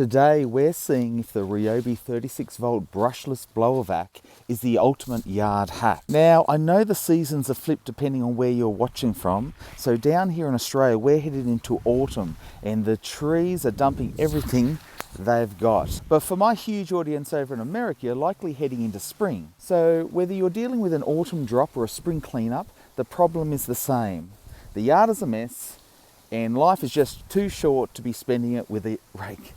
Today we're seeing if the Ryobi 36V Brushless Blower Vac is the ultimate yard hack. Now I know the seasons are flipped depending on where you're watching from, so down here in Australia we're headed into autumn and the trees are dumping everything they've got. But for my huge audience over in America, you're likely heading into spring. So whether you're dealing with an autumn drop or a spring cleanup, the problem is the same. The yard is a mess and life is just too short to be spending it with a rake.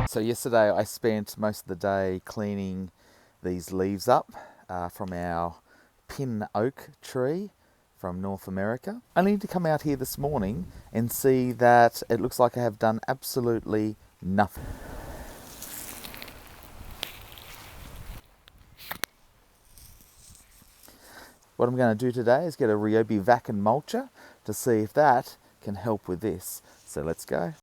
So yesterday I spent most of the day cleaning these leaves up from our pin oak tree from North America. I need to come out here this morning and see that it looks like I have done absolutely nothing. What I'm going to do today is get a Ryobi vac and mulcher to see if that can help with this. So let's go.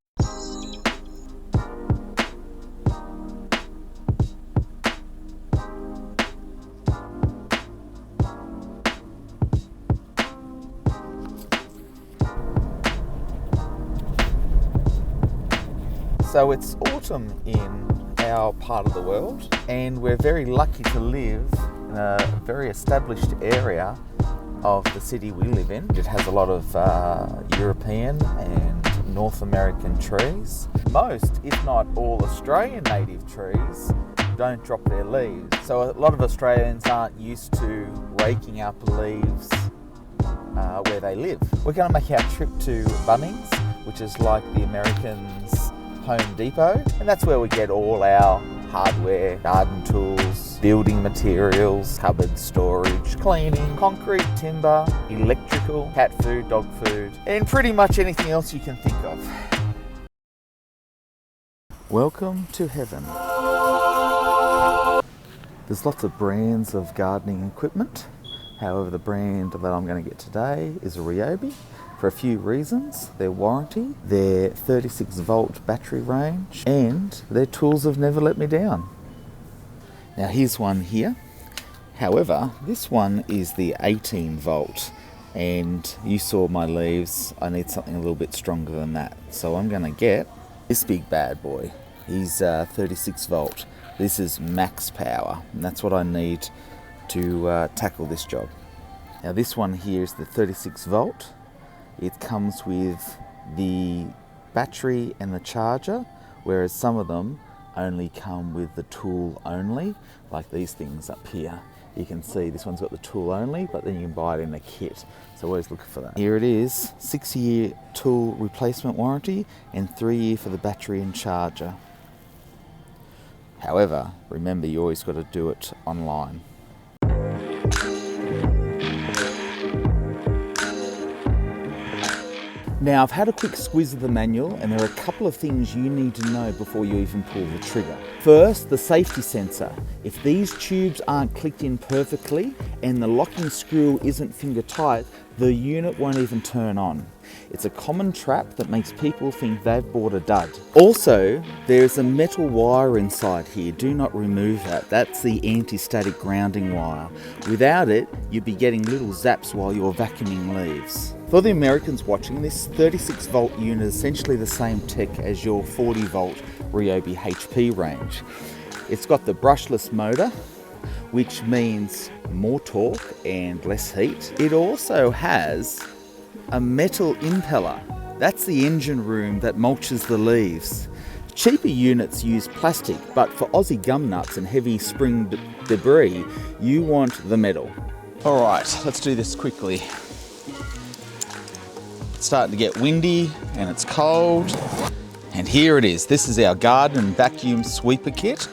So it's autumn in our part of the world and we're very lucky to live in a very established area of the city we live in. It has a lot of European and North American trees. Most, if not all, Australian native trees don't drop their leaves. So a lot of Australians aren't used to raking up leaves where they live. We're going to make our trip to Bunnings, which is like the Americans' Home Depot, and that's where we get all our hardware, garden tools, building materials, cupboard storage, cleaning, concrete, timber, electrical, cat food, dog food, and pretty much anything else you can think of. Welcome to heaven. There's lots of brands of gardening equipment. However, the brand that I'm going to get today is a Ryobi. For a few reasons: their warranty, their 36V battery range, and their tools have never let me down. Now here's one here. However, this one is the 18V, and you saw my leaves. I need something a little bit stronger than that. So I'm going to get this big bad boy. He's 36V. This is max power, and that's what I need to tackle this job. Now this one here is the 36V. It comes with the battery and the charger, whereas some of them only come with the tool only, like these things up here. You can see this one's got the tool only, but then you can buy it in a kit. So always look for that. Here it is, 6-year tool replacement warranty and 3-year for the battery and charger. However, remember you always got to do it online. Now I've had a quick squiz of the manual and there are a couple of things you need to know before you even pull the trigger. First, the safety sensor. If these tubes aren't clicked in perfectly and the locking screw isn't finger tight, the unit won't even turn on. It's a common trap that makes people think they've bought a dud. Also, there's a metal wire inside here. Do not remove that. That's the anti-static grounding wire. Without it, you'd be getting little zaps while you're vacuuming leaves. For the Americans watching, this 36V unit is essentially the same tech as your 40V Ryobi HP range. It's got the brushless motor, which means more torque and less heat. It also has a metal impeller. That's the engine room that mulches the leaves. Cheaper units use plastic, but for Aussie gum nuts and heavy spring debris, you want the metal. All right, let's do this quickly. It's starting to get windy and it's cold. And here it is. This is our garden and vacuum sweeper kit.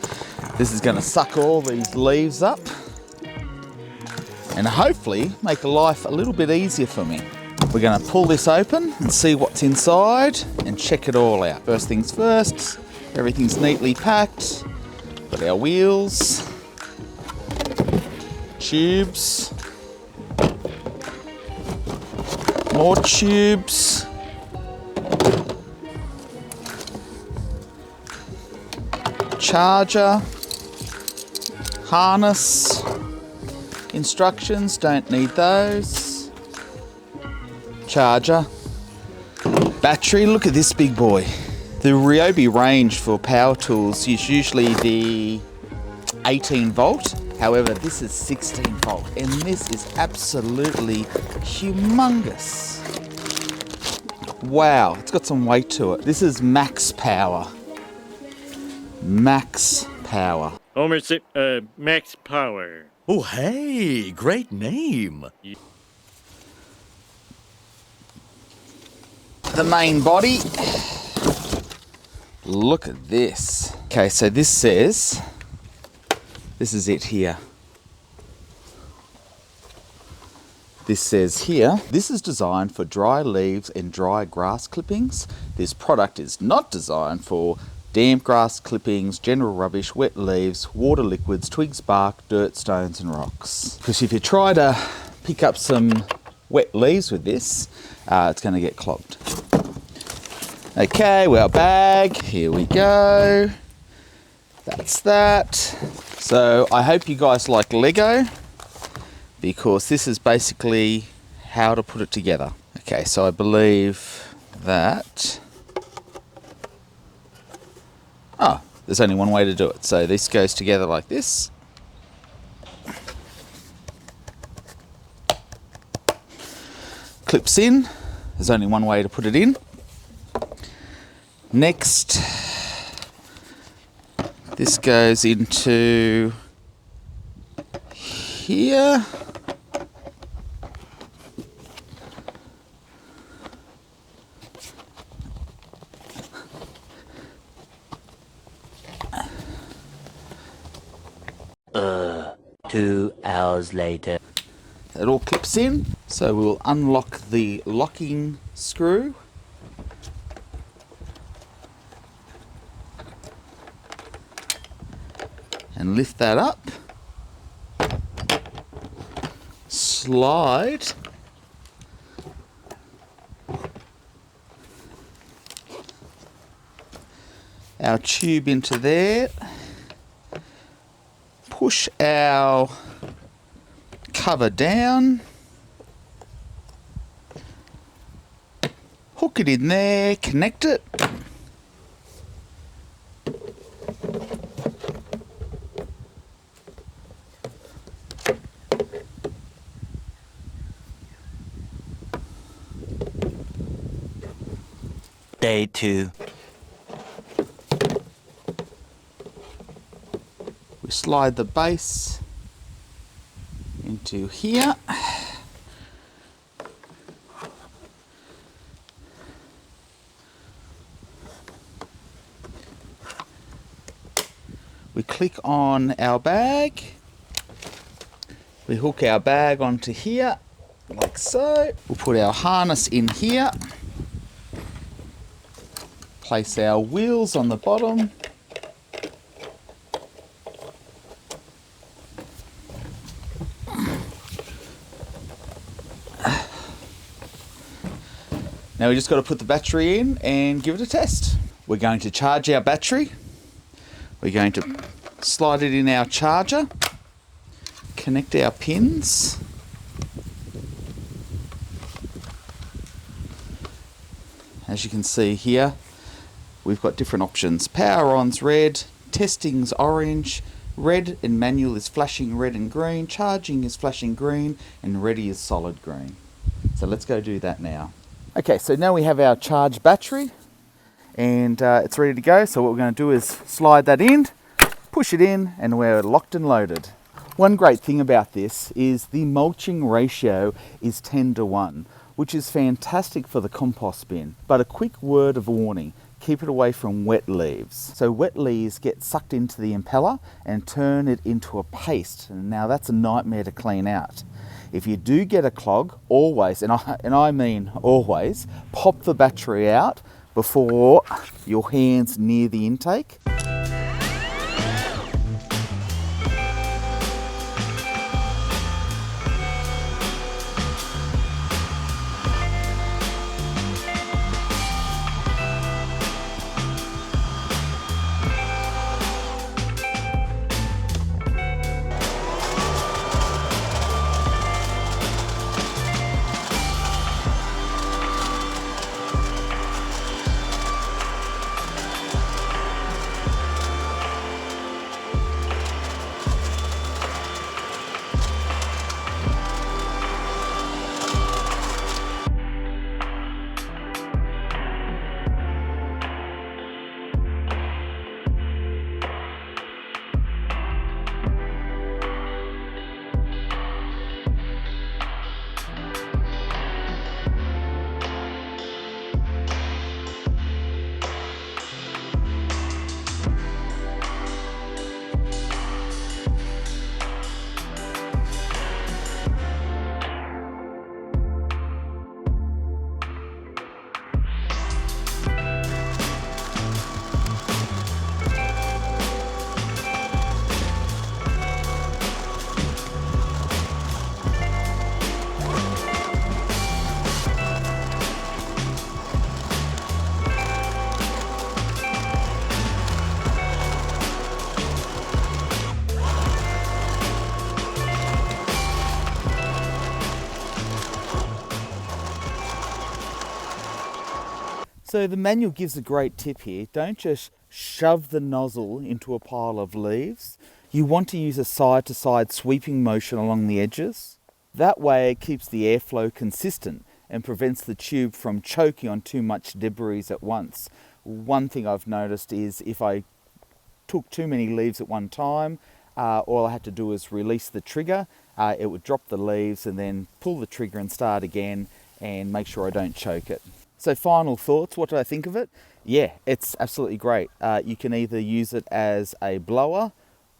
This is going to suck all these leaves up and hopefully make life a little bit easier for me. We're going to pull this open and see what's inside and check it all out. First things first, everything's neatly packed. Got our wheels, tubes, more tubes, charger, harness, instructions, don't need those, charger, battery. Look at this big boy. The Ryobi range for power tools is usually the 18 volt. However, this is 16 volt, and this is absolutely humongous. Wow, it's got some weight to it. This is max power. Max power. Max Power. Oh, hey, great name. The main body. Look at this. Okay, so this says, this is it here. This says here, this is designed for dry leaves and dry grass clippings. This product is not designed for damp grass clippings, general rubbish, wet leaves, water liquids, twigs, bark, dirt, stones and rocks. Because if you try to pick up some wet leaves with this, it's going to get clogged. Okay, well, bag, here we go. That's that. So I hope you guys like Lego, because this is basically how to put it together. Okay, so I believe that, there's only one way to do it. So this goes together like this. Clips in. There's only one way to put it in. Next, this goes into here. Two hours later. It all clips in, so we'll unlock the locking screw. And lift that up. Slide. Our tube into there. Push our cover down. Hook it in there, connect it. Day 2. We slide the base into here. We click on our bag. We hook our bag onto here, like so. We'll put our harness in here. Place our wheels on the bottom. Now we just got to put the battery in and give it a test. We're going to charge our battery. We're going to slide it in our charger, connect our pins. As you can see here, we've got different options. Power on's red, testing's orange, red and manual is flashing red and green, charging is flashing green, and ready is solid green. So let's go do that now. Okay, so now we have our charged battery and it's ready to go. So what we're going to do is slide that in, push it in, and we're locked and loaded. One great thing about this is the mulching ratio is 10:1, which is fantastic for the compost bin. But a quick word of warning, keep it away from wet leaves. So wet leaves get sucked into the impeller and turn it into a paste. And now that's a nightmare to clean out. If you do get a clog, always, and I mean always, pop the battery out before your hand's near the intake. So the manual gives a great tip here. Don't just shove the nozzle into a pile of leaves. You want to use a side-to-side sweeping motion along the edges. That way it keeps the airflow consistent and prevents the tube from choking on too much debris at once. One thing I've noticed is if I took too many leaves at one time, all I had to do was release the trigger. It would drop the leaves and then pull the trigger and start again and make sure I don't choke it. So final thoughts, what do I think of it? Yeah, it's absolutely great. You can either use it as a blower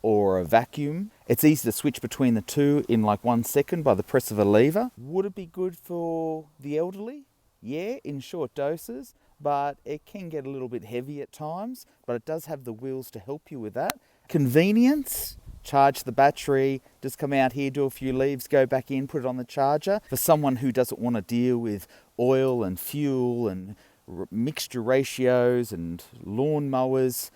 or a vacuum. It's easy to switch between the two in like 1 second by the press of a lever. Would it be good for the elderly? Yeah, in short doses, but it can get a little bit heavy at times, but it does have the wheels to help you with that. Convenience, charge the battery, just come out here, do a few leaves, go back in, put it on the charger. For someone who doesn't want to deal with oil and fuel and mixture ratios and lawn mowers,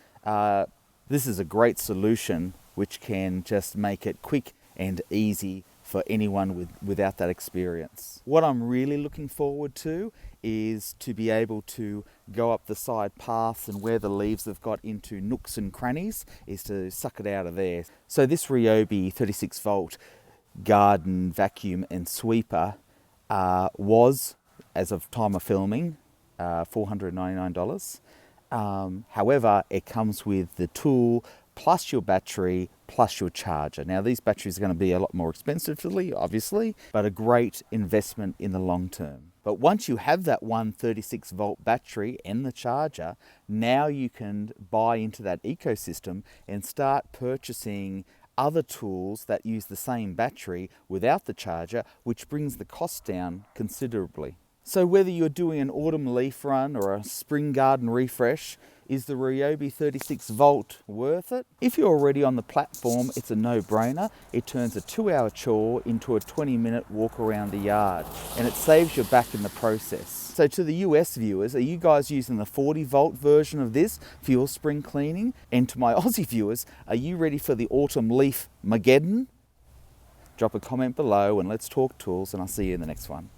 this is a great solution which can just make it quick and easy for anyone without that experience. What I'm really looking forward to is to be able to go up the side paths and where the leaves have got into nooks and crannies is to suck it out of there. So this Ryobi 36 volt garden vacuum and sweeper was, as of time of filming, $499. However, it comes with the tool plus your battery plus your charger. Now these batteries are going to be a lot more expensive, obviously, but a great investment in the long term. But once you have that one 36 volt battery and the charger, now you can buy into that ecosystem and start purchasing other tools that use the same battery without the charger, which brings the cost down considerably. So whether you're doing an autumn leaf run or a spring garden refresh, is the Ryobi 36 volt worth it? If you're already on the platform, it's a no-brainer. It turns a 2-hour chore into a 20-minute walk around the yard, and it saves your back in the process. So to the US viewers, are you guys using the 40 volt version of this for your spring cleaning? And to my Aussie viewers, are you ready for the autumn leaf Mageddon? Drop a comment below and let's talk tools, and I'll see you in the next one.